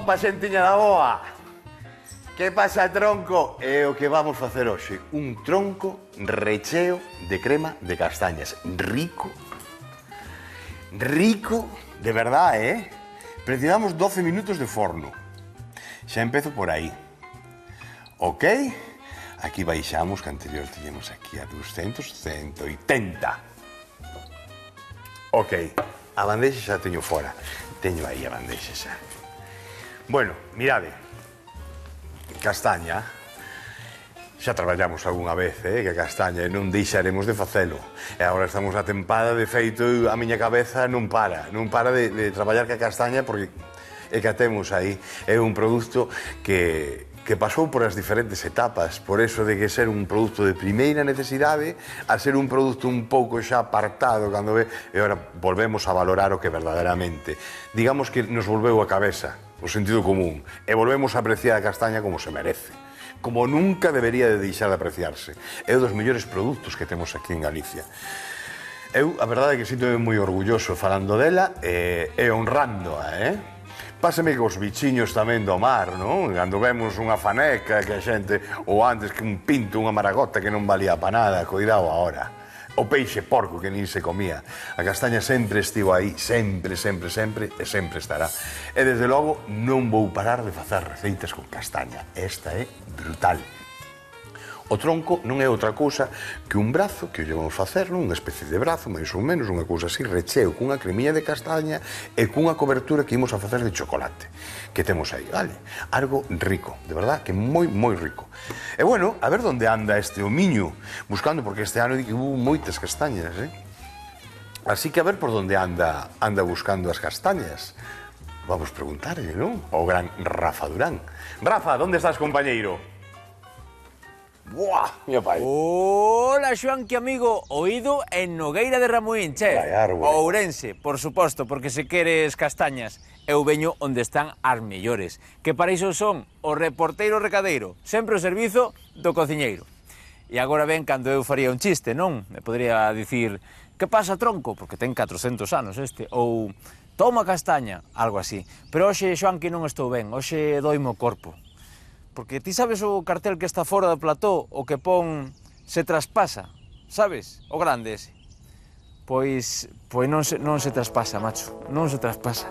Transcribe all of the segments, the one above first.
Opa, xentiña da boa! Que pasa, tronco? É o que vamos facer hoxe. Un tronco recheo de crema de castañas. Rico. Rico, de verdade, Precisamos 12 minutos de forno. Xa empezo por aí. Ok? Aquí baixamos, que anterior tiñemos aquí a 200, 180. Ok, a bandexa xa teño fora. Teño aí a bandexa xa. Bueno, mirade. Castaña. Xa traballamos algunha vez, que a castaña e non deixaremos de facelo. E agora estamos na tempada, de feito, a miña cabeza non para de traballar ca castaña porque é que a temos aí. É un produto que pasou por as diferentes etapas, por eso de que ser un produto de primeira necesidade a ser un produto un pouco xa apartado cando ve, e agora volvemos a valorar o que verdadeiramente. Digamos que nos volveu a cabeza, o sentido común, e volvemos a apreciar a castaña como se merece, como nunca debería de deixar de apreciarse. É un dos mellores produtos que temos aquí en Galicia. Eu, a verdade é que sinto moi orgulloso falando dela e honrándoa, Pásame cos bichiños tamén do mar, non? Cando vemos unha faneca que a xente, ou antes que un pinto, unha maragota que non valía pa nada, coidado agora. O peixe porco que nin se comía. A castaña sempre estivo aí, sempre, sempre, sempre, e sempre estará. E desde logo non vou parar de facer receitas con castaña. Esta é brutal. O tronco non é outra cousa que un brazo que o llevamos facer, unha especie de brazo, máis ou menos, unha cousa así, recheo cunha cremiña de castaña e cunha cobertura que imos a facer de chocolate, que temos aí, vale? Algo rico, de verdad, que moi, moi rico. E bueno, a ver onde anda este homiño, buscando, porque este ano di que hubo moitas castañas, Así que a ver por onde anda buscando as castañas. Vamos preguntarlle, non? O gran Rafa Durán. Rafa, onde estás, compañeiro? Buah, mi pai. Hola, Xoan, que amigo, oído en Nogueira de Ramuín, che. Vai, árbore. Ourense, por suposto, porque se queres castañas, eu veño onde están as mellores, que para iso son o reporteiro recadeiro, sempre o servizo do cociñeiro. E agora ben cando eu faría un chiste, non? Me podría dicir, que pasa, tronco? Porque ten 400 anos este, ou toma castaña, algo así. Pero hoxe, Xoan, que non estou ben, hoxe doimo o corpo. Porque ti sabes o cartel que está fora do plató, o que pon se traspasa, sabes? O grande ese. Pois non se traspasa, macho, non se traspasa.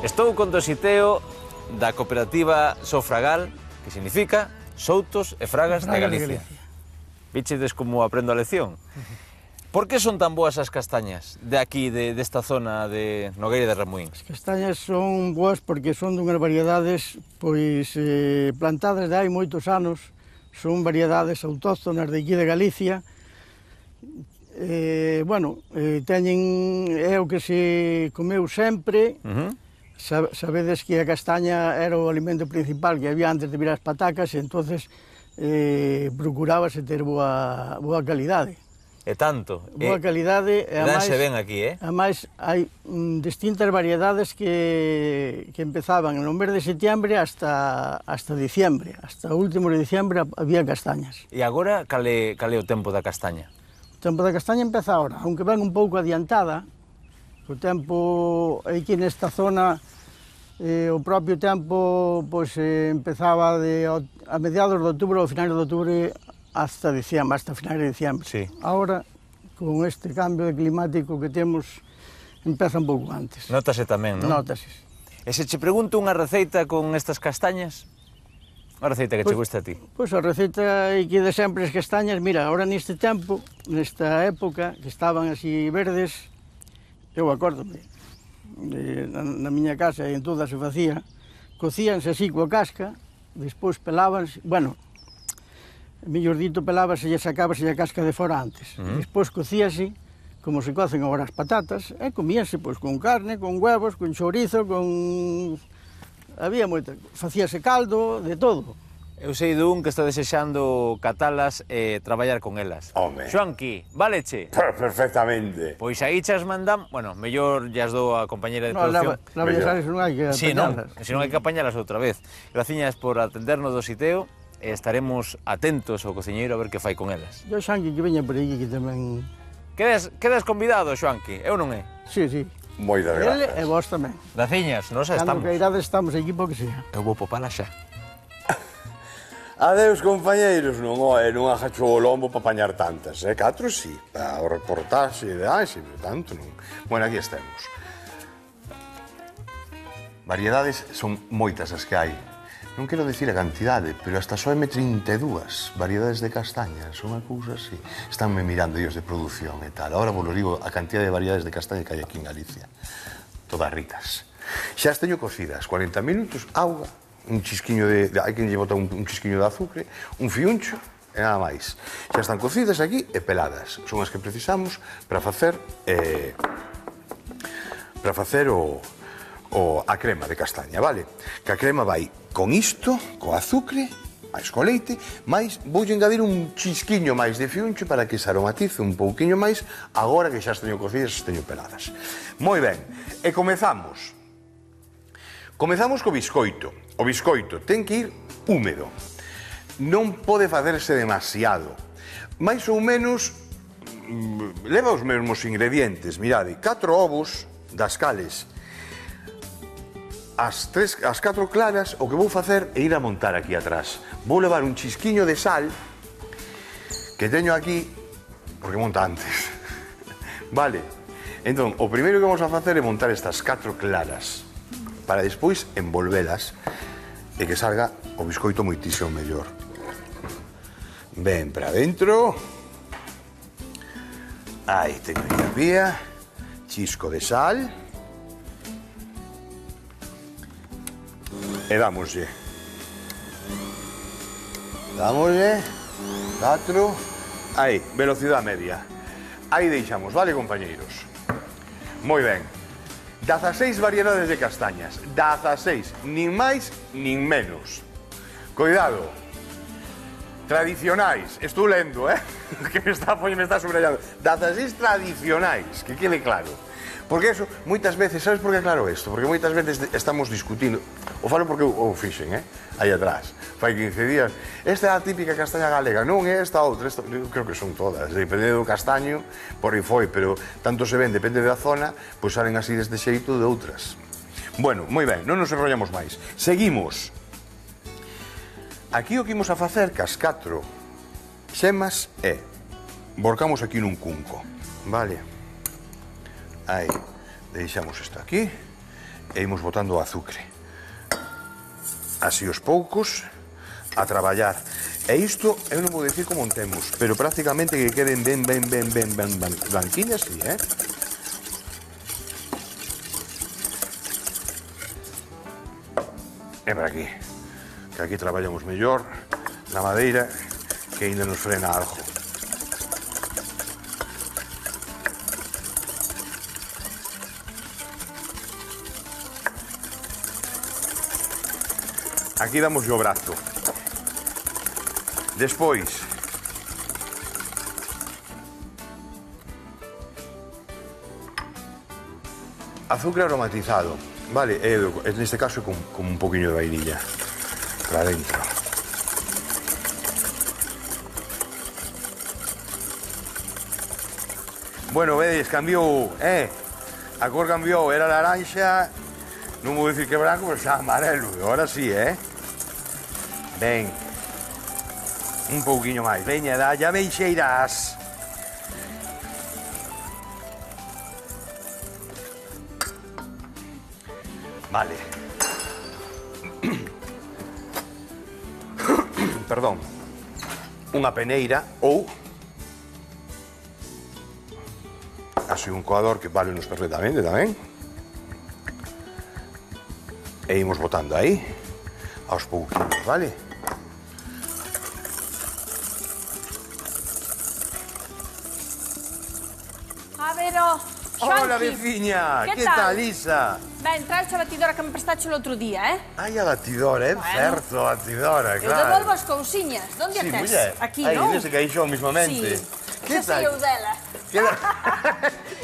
Estou con Tositeo da cooperativa Sofragal, que significa Soutos e Fragas de Galicia. Vichedes como aprendo a lección? Por que son tan boas as castañas de aquí, desta zona de Nogueira de Ramuín? As castañas son boas porque son dunhas variedades plantadas de hai moitos anos, son variedades autóctonas de aquí de Galicia. Teñen, é o que se comeu sempre. Sabedes que a castaña era o alimento principal que había antes de vir as patacas, e entonces procurábase ter boa calidade. E tanto. Boa calidade. Danse ben aquí, Ademais, hai distintas variedades que empezaban no mes de setiembre hasta diciembre. Hasta o último de diciembre había castañas. E agora, cal é o tempo da castaña? O tempo da castaña empeza agora, aunque ven un pouco adiantada. O tempo aquí nesta zona, o propio tempo empezaba a mediados de outubro ou finais de outubro hasta diciembre, hasta finais de diciembre. Sí. Ahora, con este cambio climático que temos, empeza un pouco antes. Nótase tamén, non? Nótase. E se che pregunto unha receita con estas castañas, unha receita que che guste a ti? Pois a receita aquí de sempre as castañas, mira, ahora neste tempo, nesta época, que estaban así verdes, eu acórdome, na miña casa e en toda se facía, cocíanse así coa casca, despois pelábanse, mellor dito, pelábase e sacábase a casca de fora antes. Despois cocíase como se cocen agora as patatas, e comíase pois, con carne, con huevos, con chourizo, con... Había moita... Facíase caldo, de todo. Eu sei dun que está desexando catalas e traballar con elas. Home. Xoanqui, valeche? Perfectamente. Pois aí chas mandam, bueno, mellor llas dou a compañera de No, producción. la Bellasares non hai que Sí, non, apañalas. se non hai que apañalas outra vez. Graciñas por atendernos do siteo e estaremos atentos ao cociñeiro a ver que fai con elas. E o Xanqui que veña por aí que tamén... Quedas convidado, Xoanqui, eu non é? Sí, sí. Moitas Ele grazas. e vos tamén. Graciñas, nos Cando estamos. queirades estamos aquí porque sea. Eu vou popala xa. Adeus, compañeiros, non agacho o lombo para apañar tantas, 4 sí, para o reportaxe de Anxe, tanto non. Bueno, aquí estamos. Variedades son moitas as que hai. Non quero dicir a cantidade, pero hasta só M32 variedades de castañas, unha cousa así. Estánme mirando ellos de produción e tal. Ahora vos digo a cantidad de variedades de castaña que hai aquí en Galicia. Todas ricas. Xa as teño cocidas, 40 minutos, auga, un chisquiño hai que lle botar un chisquiño de azúcar, un fiuncho e nada máis. Xa están cocidas aquí e peladas. Son as que precisamos para facer a crema de castaña, vale? Que a crema vai con isto, co azúcar, máis co leite, máis voulle engadir un chisquiño máis de fiuncho para que se aromatice un pouquiño máis agora que xa as teño cocidas e as teño peladas. Moi ben, e comezamos. Comezamos co biscoito. O biscoito ten que ir húmedo. Non pode facerse demasiado. Mais ou menos leva os mesmos ingredientes. Mirade, 4 ovos das cales. As 4 claras, o que vou facer é ir a montar aquí atrás. Vou levar un chisquiño de sal que teño aquí, porque monta antes. Vale? Entón, o primeiro que vamos a facer é montar estas 4 claras para despois envolvelas e que salga o biscoito moitísimo mellor. Ben para dentro. Aí teño a vía, chisco de sal. E dámoslle. Dámoslle. 4. Aí, velocidade media. Aí deixamos, vale, compañeiros? Moi ben. 16 variedades de castañas. 16. Nin máis, nin menos. Cuidado. Tradicionais. Estou lendo, que me está subrayando. 16 tradicionais, que quede claro. Porque eso, moitas veces, sabes por que claro isto? Porque moitas veces estamos discutindo. O falo porque o fixen, aí atrás. Fai 15 días. Esta é a típica castaña galega, non é esta outra. Eu creo que son todas. Depende do castaño, por aí foi, pero tanto se ven, depende da zona, pois salen así deste xeito de outras. Bueno, moi ben, non nos enrollamos máis. Seguimos. Aquí o que imos a facer, cas 4 xemas, é borcamos aquí nun cunco, vale? Aí, deixamos isto aquí e imos botando o azúcar. Así os poucos, a traballar. E isto, eu non vou dicir como montemos, pero prácticamente que queden ben blanquillas, sí, E para aquí, que aquí traballamos mellor, na madeira, que ainda nos frena algo. Aquí damos o brazo. Despois, azúcar aromatizado, vale? Neste caso é con un poquinho de vainilla para dentro. Bueno, vedes, cambiou, a cor cambiou, era laranxa, non vou dicir que branco, pero xa amarelo, agora sí, Ben, un pouquiño máis, veña, ya meixeiras. Vale. Perdón. Unha peneira ou así un coador que vale-nos perfectamente tamén. E imos botando aí aos pouquinhos, vale? A pero... Hola, Xonqui, veciña. que Que tal, Isa? Ben, traes a batidora que me prestaste o outro día, Ai, a batidora, certo, a batidora, Eu claro. devolvo as cousiñas. Donde a Sí, tes? muller. Aquí, Aí, non? nese caixón mismamente. Sí. Que Xa sei eu dela.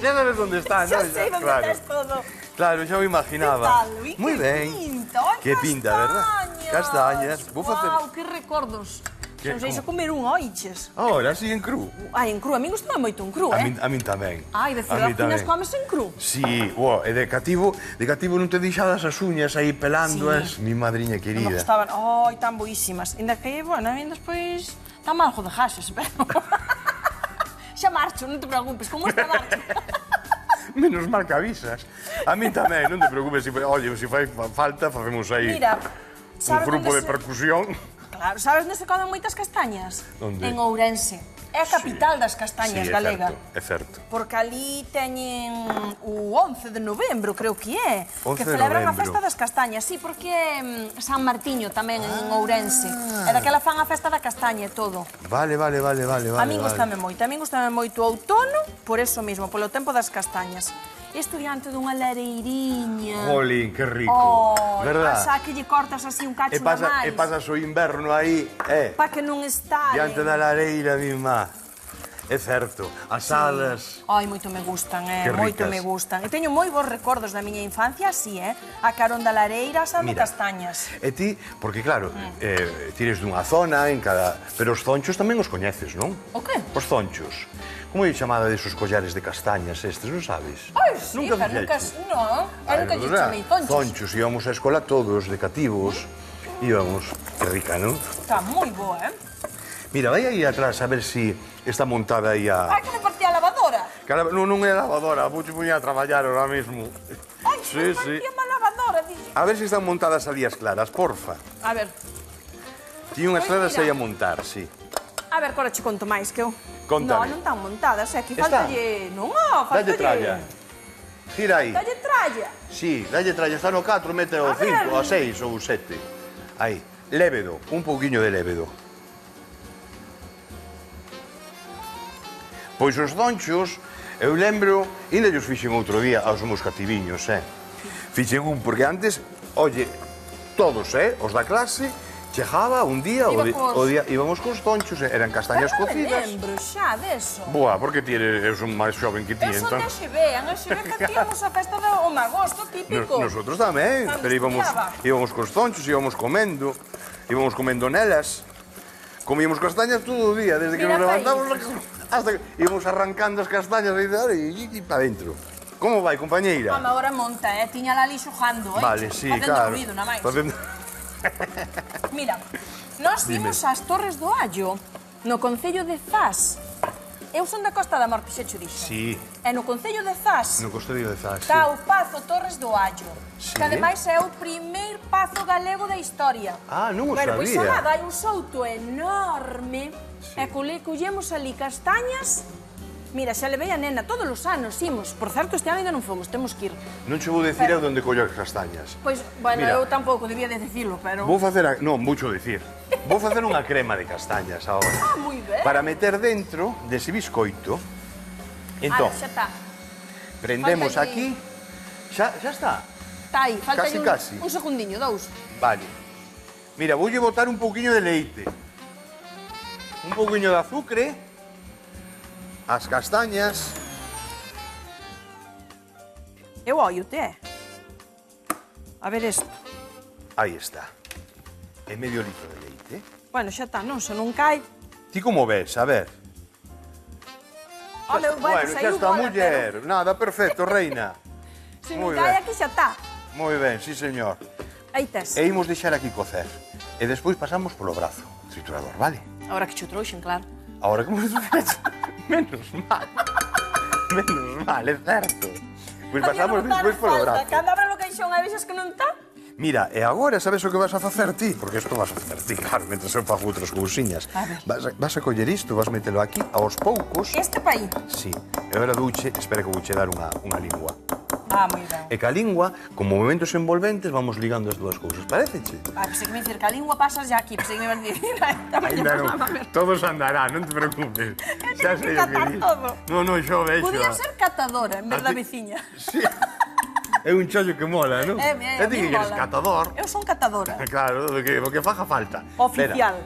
Ya sabes onde está, Xa non? sei onde Claro. tes todo. Claro, xa o imaginaba. Que tal, Luis? Moi ben. Pinta, ai, Que pinta, verdad? Castañas. Vou facer... Guau, que recordos. Que- Non sei se como? comer un oiches. Ahora, así en cru. Ai, en cru, a min gustaba moito en cru, A min tamén. Ai, de A min finas tamén. comes en cru. Sí, e de cativo non te deixadas as uñas aí pelándoas, mi madriña Non me querida. gustaban, ai, tan boísimas. Ainda que, bueno, a min despois... Está mal jo de jaxes, pero... Xa marcho, non te preocupes, como está marcho. Menos mal que avisas. A min tamén, non te preocupes, oye, se fai falta, facemos aí Mira, un sabes grupo onde de percusión. Claro, sabes onde se comen moitas castañas? Onde? En Ourense. É a capital das castañas Sí, galega. É certo. Porque ali teñen o 11 de novembro, creo que é, 11 que de celebran a novembro. festa das castañas, sí, porque é San Martiño tamén en Ourense. É daquela fan a festa da castaña e todo. Vale. A min gustame moito, o outono, por eso mesmo, polo tempo das castañas. Isto diante dunha lareiriña. Jolín, que rico. Oh, verdad? pasa que lle cortas así un cacho na máis. E pasas o inverno aí, Pa que non estale. diante da lareira, mi má. É certo, as salas... Ai, moito me gustan, Que moito ricas. me gustan. E teño moi bons recordos da miña infancia, así, a carón da lareira, asando Mira. castañas. E ti, porque claro, tires dunha zona en cada... Pero os zonchos tamén os coñeces, non? O que? Os zonchos. Como é chamada desos collares de castañas estes, non sabes? Ai, sí, Nunca pero nunca... fixeches? Non, eu nunca lle verdad? chamei tonchos. Zonchos, íbamos á escola todos, de cativos. Íbamos, que rica, non? Está moi boa, Mira, vai aí atrás a ver si está montada aí a... Ai, que me partía a lavadora. Non é lavadora, vou poñer a traballar ahora mesmo. Ai, Sí, me sí. partía a lavadora, dixo. A ver se están montadas ali as claras, porfa. A ver, Tiño unhas Pois claras mira. aí a montar, sí. cora che conto máis que eu. Contame. Non están montadas, aquí Está? faltalle... Non, faltalle... Dalle tralla. Tira aí. Dalle tralla. Sí, dalle tralla. Está no 4, mete o A ver. 5, o 6 ou o 7. Aí. Lévedo, un pouquiño de lévedo. Pois os donchos, eu lembro, ainda llos fixen outro día aos meus cativiños, Fixen un, porque antes, oye, todos, os da clase, chegaba un día, íbamos cos donchos, eran castañas Eu non me cocidas. lembro xa deso. Boa, porque ti eres un máis xoven que ti, Eu son entón. de Xeve, en Xeve facíamos a festa do magosto típico. Nosotros tamén, Cando pero íbamos cos zonchos, íbamos comendo nelas. Comíamos castañas todo o día, desde que Mira, nos levantamos fai. hasta que íbamos arrancando as castañas e para dentro. Como vai, compañeira? Mama, ahora monta, tiña la ali xojando, Vale, sí, Facendo claro. ruido, na máis. Facendo- Mira, nós vimos as Torres do Allo no Concello de Zas. Eu son da Costa da Morte, xa cho dixo. Sí, E no Concello de Zas no Costerio de Zas, está o Pazo Torres do Allo, Sí. que ademais é o primeiro pazo galego da historia. Ah, non o Bueno, pois sabía. nada, hai un souto enorme, e collemos ali castañas. Mira, xa levei a nena todos os anos, imos. Por certo, este ano ainda non fomos, temos que ir. Non che vou dicir a onde collo as castañas. Pois, bueno, Mira. eu tampouco debía de decirlo, pero... Vou facer, non, voucho dicir. Vou facer unha crema de castañas agora. Ah, moi ben. Para meter dentro dese biscoito. Entón, Ala, xa está. prendemos faltalle- aquí. Xa está. Está aí, falta Casi. un segundiño, dous. Vale. Mira, voulle botar un pouquiño de leite. Un pouquiño de azúcar. As castañas. Eu oio-te, A ver isto. Aí está. E medio litro de leite. Bueno, xa está, non? Se non cae... Ti como ves? A ver. Home, Bueno, xa está, muller. Nada, perfecto, reina. Se non Moi cae ben. aquí xa está. Moi ben, sí, señor. Aí tes. E imos deixar aquí cocer. E despois pasamos polo brazo. Triturador, vale? Ahora que cho trouxen, claro. Ahora como se fez? Menos mal. Menos mal, é certo. Pois pasamos despois polo brazo. Cando abra o caixón e vexas que non está... Mira, e agora sabes o que vas a facer ti? Porque isto vas a facer ti, claro, mentre eu fago outras cousiñas. A ver. Vas a coller isto, vas metelo aquí, aos poucos. Este pa aí. Sí. E agora douche, espera que vouche dar unha lingua. Ah, moi ben. E ca lingua, con movimentos envolventes, vamos ligando as dúas cousas. Paréceche? Ah, pensei que me dicir que a lingua pasas ya aquí, pensei que me ibas a dicir. Ainda non, todos andará, non te preocupes. Xa sei o que catar di. todo. Non, xa o vexo. Podía ser catadora, en vez da veciña. Sí. É un chollo que mola, non? A ti mí que eres mola. catador. Eu son catadora. Claro, do que faja falta. Oficial.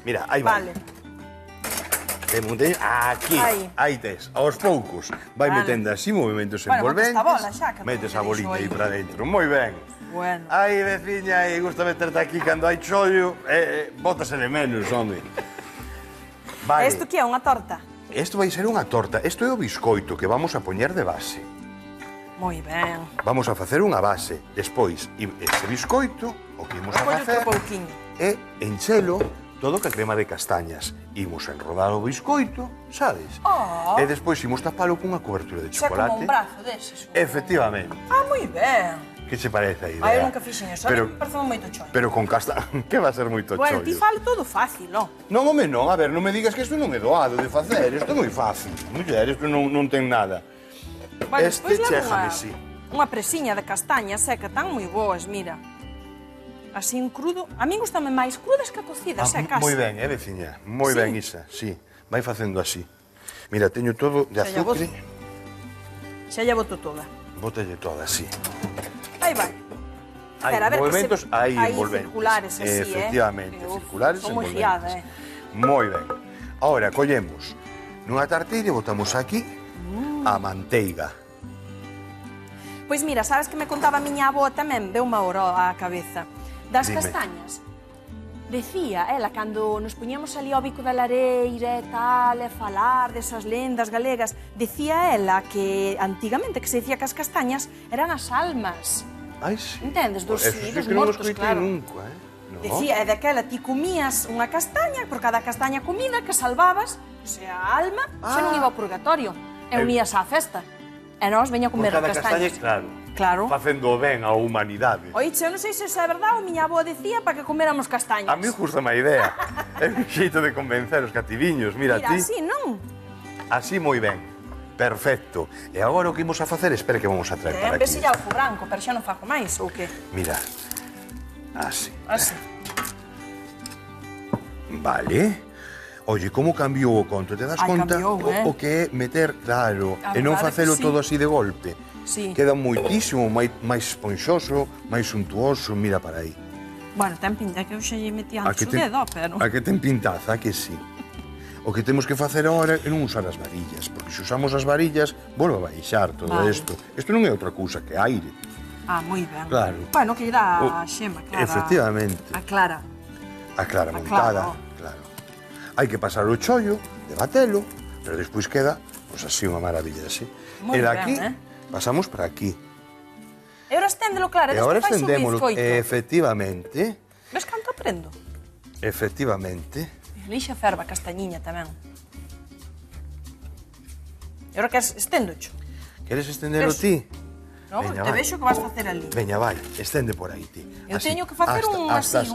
Mira, aí vai. Vale. Te montei aquí, aí tes, aos poucos. Vai metendo así movimentos envolventes. Bueno, bola xa, que metes a me bolita aí deixo para dentro. Moi ben. Bueno. Ai, veciña, e gusta meterte aquí cando hai chollo, bótasele menos, home. Vale. Isto que é unha torta? Isto vai ser unha torta. Isto é o biscoito que vamos a poñer de base. Moi ben. Vamos a facer unha base. Despois, ese biscoito, o que imos a Collo facer outro pouquiño. é enchelo todo ca crema de castañas. Imos a enrodar o biscoito, sabes? Oh. E despois imos tapalo cunha cobertura de Xa como chocolate. un brazo deses. Efectivamente. Ah, moi ben. Que che parece a idea? Ah, eu nunca fixen eso, Pero, me parece moito chollo. pero con castañas, que va a ser moito Bueno, ti chollo? falo todo fácil, non? Non, home, non, a ver, non me digas que isto non é doado de facer, isto é moi fácil. Muller, isto non ten nada. Bueno, Este despois levo chéjame, sí. unha presiña de castañas seca, tan moi boas, mira. Así en crudo. A min gustame máis crudas que cocidas, secas. Moi ben, veciña, moi Sí. ben, Isa, sí. Vai facendo así. Mira, teño todo de Xa lla azúcar. Xa lla boto toda. Bótalle toda así. Aí vai. Hai Espera, a ver que movimentos, se- hai hai envolventes. circulares así, Efectivamente, Uf, circulares son moi envolventes. fiada, Moi ben. Ahora, collemos nunha tartilla e botamos aquí a manteiga. Pois mira, sabes que me contaba a miña avó tamén, veu unha hora á cabeza. Das Dime. castañas. Decía, ela, cando nos poñíamos ali ao bico da lareira e tal, e falar desas lendas galegas, decía ela que antigamente que se dicía que as castañas eran as almas. Ai, sí. Entendes? Dos, Eso sí dos que non mortos, os coitei claro. nunca, No? Decía, e daquela ti comías unha castaña, por cada castaña comida que salvabas, se a alma xa non iba ao purgatorio, e unías á festa. E nós veña a Por comer cada castaña, castañas. claro. Claro. Facendo ben á humanidade. Oiche, eu non sei se é verdade, o miña avó decía para que coméramos castañas. A mí gusta a idea. É un xeito de convencer os cativiños, mira, Mira, ti. así, non? Así moi ben. Perfecto. E agora o que imos a facer, espera que vamos a traer para En vez aquí. se lla o branco, pero xa non faco máis, ou que? Mira. Así. Así. Vale. Oye, como cambiou o conto? Te das Ai, conta cambiou, o que é meter, claro, A e non verdade facelo que sí. todo así de golpe. Sí. Queda moitísimo máis esponxoso, máis suntuoso, mira para aí. Bueno, ten pinta que eu xa lle metí A antes que o dedo, pero... a que ten pintaza, a que sí. O que temos que facer agora é non usar as varillas, porque se usamos as varillas, volve a baixar todo Vale. isto. Isto non é outra cousa que aire. Ah, moi ben. Claro. Bueno, que lle dá O- a xema, clara. Efectivamente. A clara. A clara A montada, clara, claro. Hai que pasar o chollo, debatelo, pero despois queda, pois así, unha maravilla, así. Moi E ben, daqui, eh? pasamos para aquí. E ahora esténdelo, clara, E agora despois fais o estendémolo. bizcoito. Efectivamente, Ves canto aprendo? efectivamente. Lixa ferva, castañiña tamén. E agora que esténdocho? Queres estendelo Eso. ti? No, Veña, te vai. vexo que vas facer ali. Veña, vai, estende por aí ti. Eu Así, teño que facer hasta-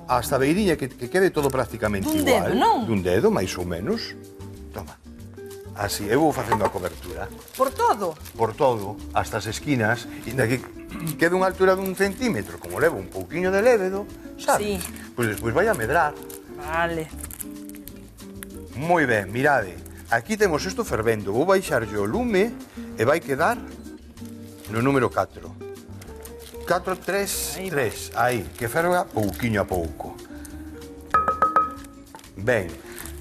Hasta a beiriña que quede todo prácticamente Dun igual. dedo, non? Dun dedo, máis ou menos. Toma. Así, eu vou facendo a cobertura. Por todo. Por todo, hasta as esquinas, e que quede unha altura dun centímetro, como levo un pouquiño de lévedo, sabes? Sí. Pois despois vai a medrar. Vale. Moi ben, mirade. Aquí temos isto fervendo. Vou baixarlle o lume e vai quedar no número 4. 4, 3, Aí 3. Aí, que ferva pouquiño a pouco. Ben,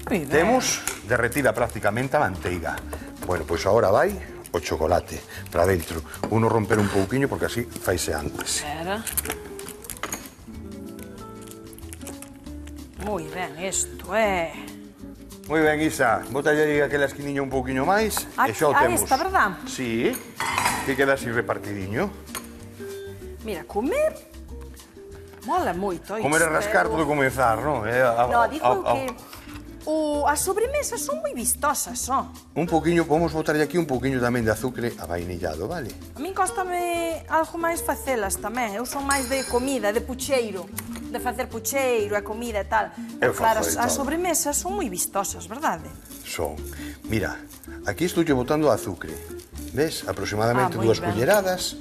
Moi ben. temos derretida prácticamente a manteiga. Bueno, pois agora vai o chocolate para dentro. Uno romper un pouquiño porque así faise antes. Espera. Moi ben, isto é... Moi ben, Isa, botalle aí aquela esquiniña un pouquiño máis e xa o Ah, temos. esta, verdad? Sí, que queda así repartidiño. Mira, comer... Mola moito, isto. Comer e rascar todo comezar, non? No, digo que... As sobremesas son moi vistosas, só. Un pouquiño, podemos botarlle aquí un pouquiño tamén de azúcar avainillado, vale? A min cóstame algo máis facelas tamén. Eu son máis de comida, de pucheiro. De facer pucheiro e comida e tal. Eu Claro, fago de as todo. sobremesas son moi vistosas, verdade? Son. Mira, aquí estou botando azúcar. ves? Aproximadamente moi 2 ben. culleradas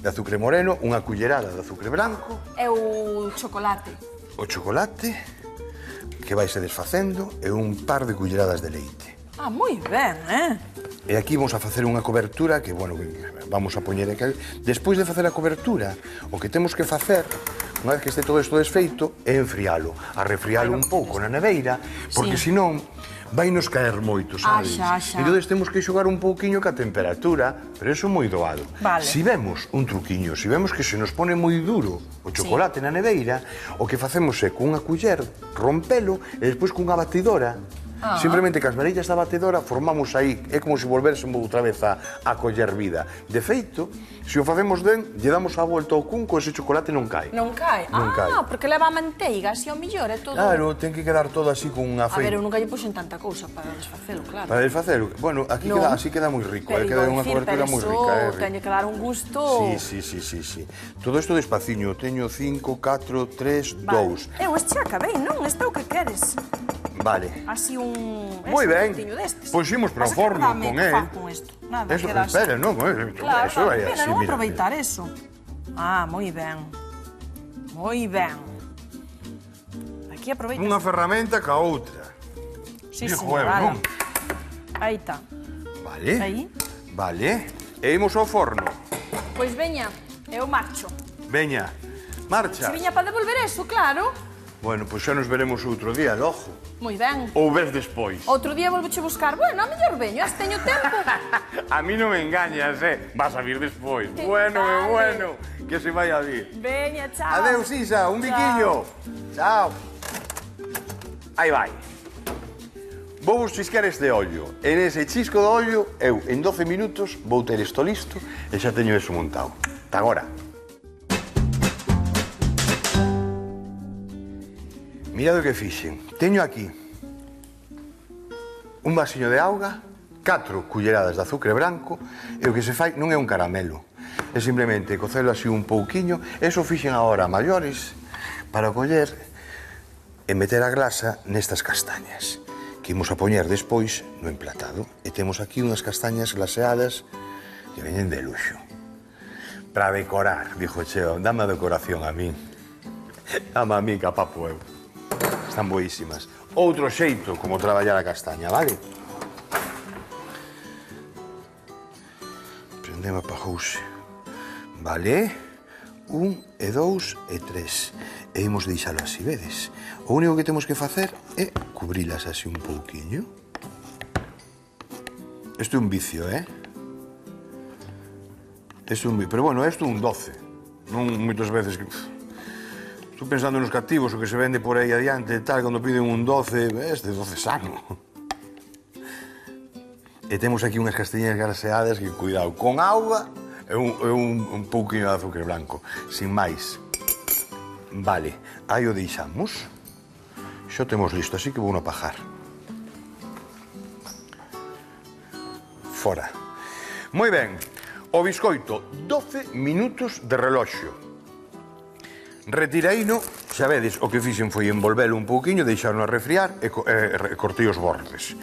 de azúcar moreno, unha cullerada de azúcar branco, É o chocolate. o chocolate, que vai se desfacendo, e un par de culleradas de leite. Moi ben, E aquí vamos a facer unha cobertura que, bueno, vamos a poñer aquí. Despois de facer a cobertura, o que temos que facer, unha vez que este todo isto desfeito, é enfrialo, a refrialo un pouco na neveira, porque senón vai nos caer moito, sabes? Xa. Entón temos que xogar un pouquiño ca temperatura, pero eso moi doado. Vale. Si vemos un truquiño, si vemos que se nos pone moi duro o chocolate na neveira, o que facemos é cunha culler rompelo e despois cunha batidora. Simplemente que as varillas da batedora formamos aí, é como se volvérsemos outra vez a coller vida. De feito, se o facemos ben, lle damos a volta ao cunco, ese chocolate non cae. Non cae? Non cae. Porque leva a manteiga, así ao millor, é todo... Claro, ten que quedar todo así con unha A ver, feita. eu nunca lle puxen tanta cousa para desfacelo, claro. Para desfacelo, bueno, aquí Non. así queda moi rico, Pero queda iba a unha dicir, cobertura moi pero rica. iso teño que dar un gusto... Sí. Todo isto despaciño, teño 5, 4, 3, 2. Este acabei, non? Este é o que queres. Vale. Así un... Moi ben, destes. pois imos para o Pasa que forno dame con que él. faz con isto. Nada, Eso, quedas... espera, non, Claro, eso vai mira, así, non mira. aproveitar eso. Moi ben. Moi ben. Aquí aproveita. Unha ferramenta ca outra. Sí, Que sí, juego, ala. non? Aí está. Vale. Aí. Vale. E imos ao forno. Pois veña, eu marcho. Veña, marcha. Se viña para devolver eso, claro. Bueno, pois xa nos veremos outro día, logo. Moi ben. Ou ves despois. Outro día volvoche buscar. Bueno, a mellor veño, as teño tempo. A mí non me engañas, Vas a vir despois. Que Bueno, vale. bueno, que se vai a vir. Veña, chao. Adeus, Isa, un biquiño. Chao. Aí vai. Vou vos chiscar este ollo. En ese chisco do ollo, eu en 12 minutos vou ter isto listo e xa teño eso montado. Ata agora. Mirad o que fixen. Teño aquí un vasiño de auga, 4 culleradas de azúcar branco, e o que se fai non é un caramelo. É simplemente cocelo así un pouquiño, eso fixen agora a maiores, para coller e meter a grasa nestas castañas, que imos a poñer despois no emplatado. E temos aquí unhas castañas glaseadas que veñen de luxo. Para decorar, dixo Cheo, dame a decoración a mí. Dame a mí, que a papo eu. Están boísimas. Outro xeito como traballar a castaña, vale? Prendeme a pajouse. Vale? 1, e 2, e 3. E imos deixalo así, vedes? O único que temos que facer é cubrilas así un pouquiño. Isto é un vicio, Isto é un vicio. Pero bueno, isto é un 12. Non moitas veces que... Estou pensando nos cativos, o que se vende por aí adiante, tal, cando piden un 12, este 12 sano. E temos aquí unhas castañas graseadas que, cuidado, con auga e un pouquinho de azúcar blanco, sin máis. Vale, aí o deixamos. Xo temos listo, así que vou a pajar. Fora. Moi ben, o biscoito, 12 minutos de reloxo. Retiraino, xa vedes, o que fixen foi envolvelo un pouquiño, deixaron a refriar e cortei os bordes.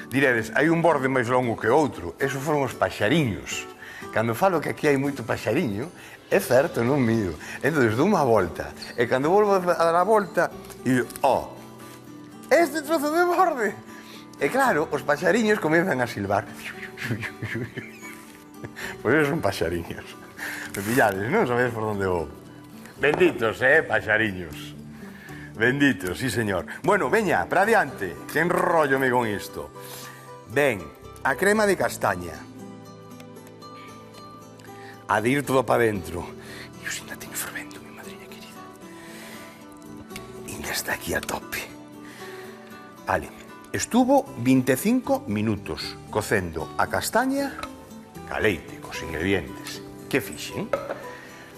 Diredes, hai un borde máis longo que outro, esos foron os paxariños. Cando falo que aquí hai moito paxariño, é certo, non mío. Entón, dou unha volta, e cando volvo a dar a volta, e este trozo de borde! E claro, os paxariños comenzan a silbar. Pois esos son paxariños. Me pillades, non sabedes por onde vou. Benditos, paxariños. Benditos, sí, señor. Bueno, veña, para adiante, que enrollome con isto. Ben, a crema de castaña. A de ir todo para dentro. Eu ainda teño fervento, mi madriña querida. Ainda está aquí a tope. Vale, estuvo 25 minutos cocendo a castaña ca leite, cos ingredientes. Que fixen?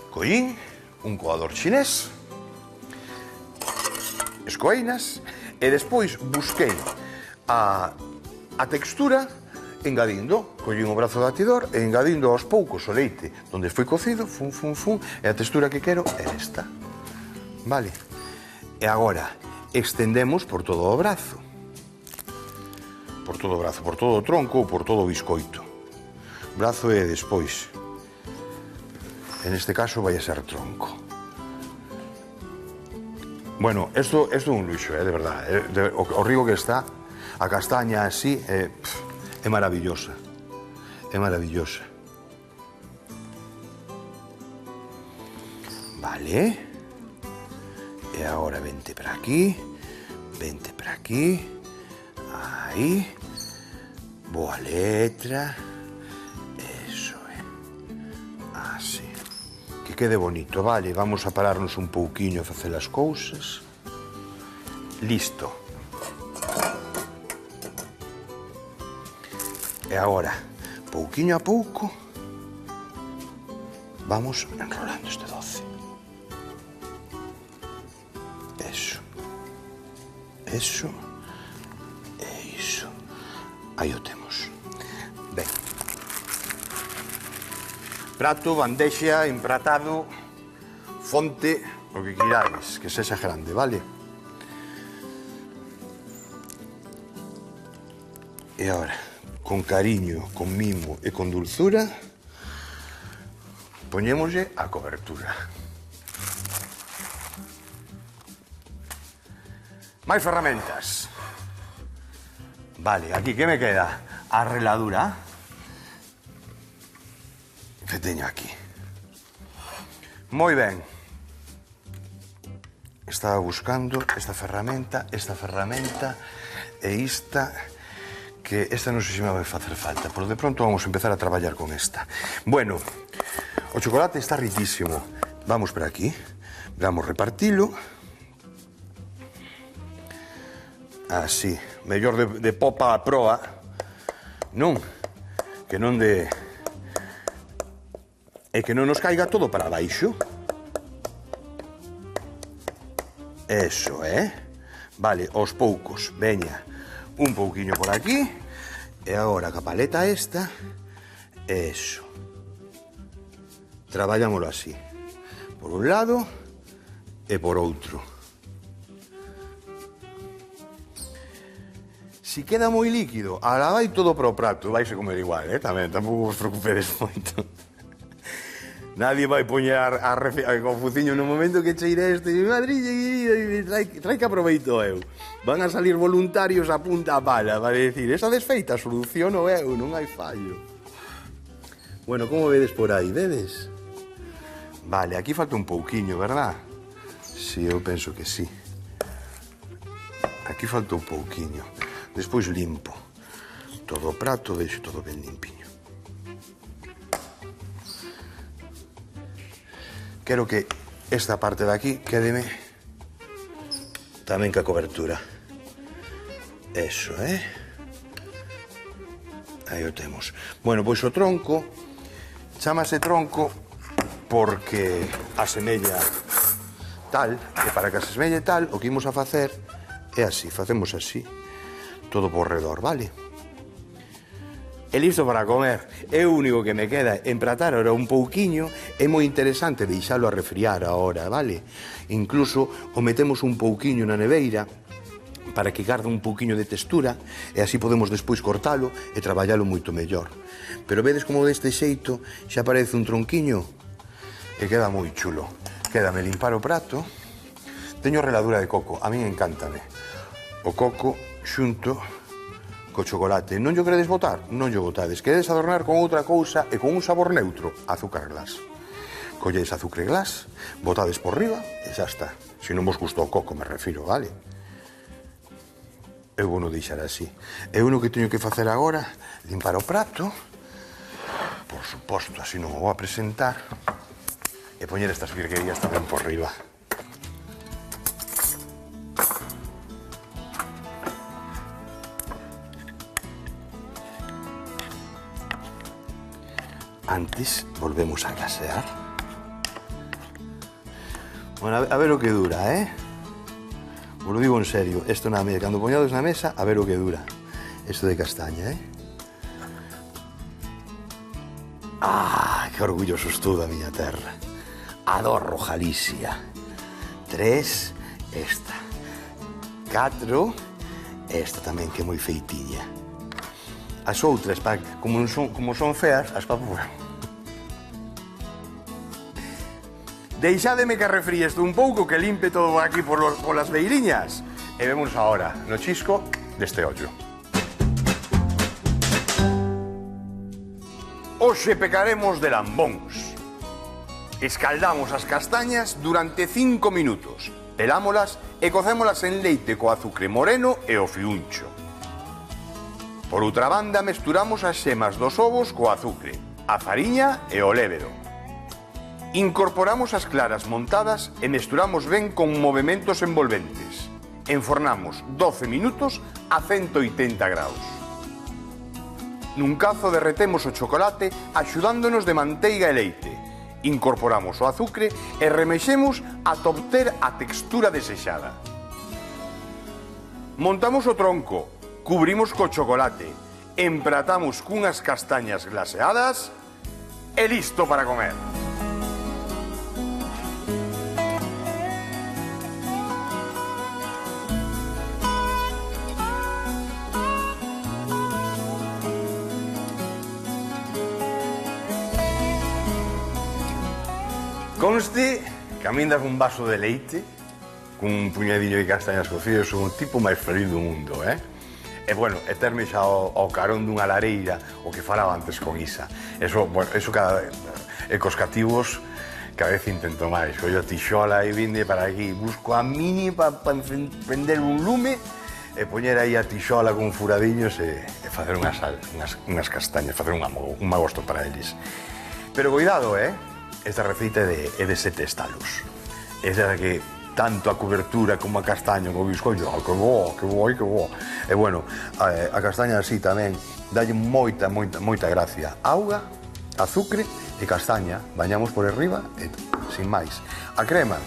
Collín un coador chinés, escoeinas, e despois busquei a textura engadindo, collín o brazo do batidor e engadindo aos poucos o leite onde foi cocido, e a textura que quero é esta. Vale? E agora extendemos por todo o brazo. Por todo o brazo, por todo o tronco ou por todo o biscoito. brazo e despois. En este caso vai a ser tronco. Bueno, esto é un luxo, de verdade. O rico que está, a castaña así, é maravillosa. É maravillosa. Vale. E agora vente para aquí. Vente para aquí. Aí. Boa letra. Eso é. Así. Que quede bonito, vale. Vamos a pararnos un pouquiño a facer as cousas. Listo. E agora, pouquiño a pouco, vamos enrolando este doce. Eso. Eso. E iso. Aí o temos. Ben. Prato, bandexa, empratado, fonte, o que quirades, que sexa grande, vale? E agora, con cariño, con mimo e con dulzura, poñémoslle a cobertura. Máis ferramentas. Vale, aquí que me queda? A reladura que teño aquí. Moi ben. Estaba buscando esta ferramenta e esta, que esta non sei se me vai facer falta, pero de pronto vamos a empezar a traballar con esta. Bueno, o chocolate está riquísimo. Vamos por aquí, vamos repartilo. Así, mellor de popa a proa, non? Que non de... E que non nos caiga todo para baixo. Eso, Vale, aos poucos, veña. Un pouquiño por aquí. E agora a paleta esta. Eso. Traballámoslo así. Por un lado e por outro. Si queda moi líquido, ahora vai todo para o prato. Vaise comer igual, tamén. Tampouco vos preocupedes moito. Nadie vai poñer a confuciño no momento que cheire este. Madrid, trai que aproveito eu. Van a salir voluntarios a punta a pala para decir, esa desfeita soluciono eu, non hai fallo. Bueno, como vedes por aí, vedes? Vale, aquí falta un pouquiño, verdad? Si, eu penso que sí. Aquí falta un pouquiño. Despois limpo todo o prato, deixo todo ben limpiño. Quero que esta parte de aquí quédeme tamén ca cobertura. Eso, Aí o temos. Bueno, pois o tronco, chámase tronco porque asemella tal, e para que asemelle tal, o que imos a facer é así, facemos así, todo por redor, vale? E listo para comer. É o único que me queda empratar ahora un pouquiño. É moi interesante deixalo a refriar ahora, vale? Incluso o metemos un pouquiño na neveira para que garde un pouquiño de textura e así podemos despois cortalo e traballalo moito mellor. Pero vedes como deste xeito xa aparece un tronquiño e queda moi chulo. Quédame limpar o prato. Teño reladura de coco, a min encántame. O coco xunto co chocolate. Non yo queredes botar? Non yo botades. Queredes adornar con outra cousa e con un sabor neutro? Azúcar glas. Colledes azúcar glas, botades por riba e xa está. Se non vos gustou o coco, me refiro, vale? Eu vou non deixar así. E o que teño que facer agora, limpar o prato, por suposto, así non o vou a presentar, e poñer estas virguerías tamén por riba. Antes volvemos a glasear. Bueno, a ver o que dura, Vos lo digo en serio, esto na mesa, cando poñades na mesa, a ver o que dura. Esto de castaña, Ah, que orgulloso estou da miña terra. Adoro Galicia. 3, esta. 4, esta tamén que é moi feitiña. As outras, como son feas, as papo... Deixádeme que refríe isto un pouco, que limpe todo aquí polas beiriñas. E vemos agora no chisco deste ollo. Hoxe pecaremos de lambóns. Escaldamos as castañas durante 5 minutos. Pelámolas e cocémolas en leite co azucre moreno e o fiuncho. Por outra banda, mesturamos as xemas dos ovos co azucre, a fariña e o lévedo. Incorporamos as claras montadas e mesturamos ben con movementos envolventes. Enfornamos 12 minutos a 180 graus. Nun cazo derretemos o chocolate axudándonos de manteiga e leite. Incorporamos o azucre e remexemos ata obter a textura desexada. Montamos o tronco, cubrimos co chocolate, empratamos cunhas castañas glaseadas e listo para comer. Conste que a min das un vaso de leite cun puñadillo de castañas cocidas, son o tipo máis feliz do mundo, E, bueno, e terme xa ao carón dunha lareira, o que falaba antes con Isa. Eso cada vez, e cos cativos, cada vez intento máis. Ollo a tixola e vinde para aquí, busco a mini para prender un lume, e poñer aí a tixola con furadillos e facer unhas castañas, facer un magosto para eles. Pero cuidado, esta receita é de 7 estalos. Esa que tanto a cobertura como a castaña co biscoito, que bo. E bueno, a castaña así tamén dalle moita gracia. Auga, azucre e castaña, bañamos por arriba e sin máis. A crema,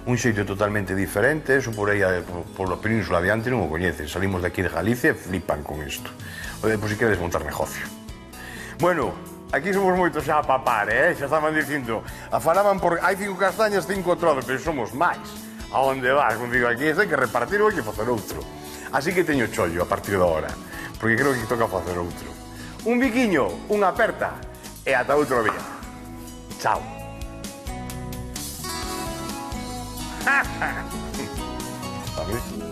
un xeito totalmente diferente, eso por aí pola península adiante non o coñecen. Salimos de aquí de Galicia e flipan con isto. Por si queres montar negocio. Bueno, aquí somos moitos xa a papar, xa estaban dicindo, falaban por hai 5 castañas, 5 trozos, pero somos máis. A onde vas? Como digo, aquí hai que repartir ou hai que facer outro. Así que teño chollo a partir de agora, porque creo que toca facer outro. Un biquiño, unha aperta, e ata outro día. Chao. A ver.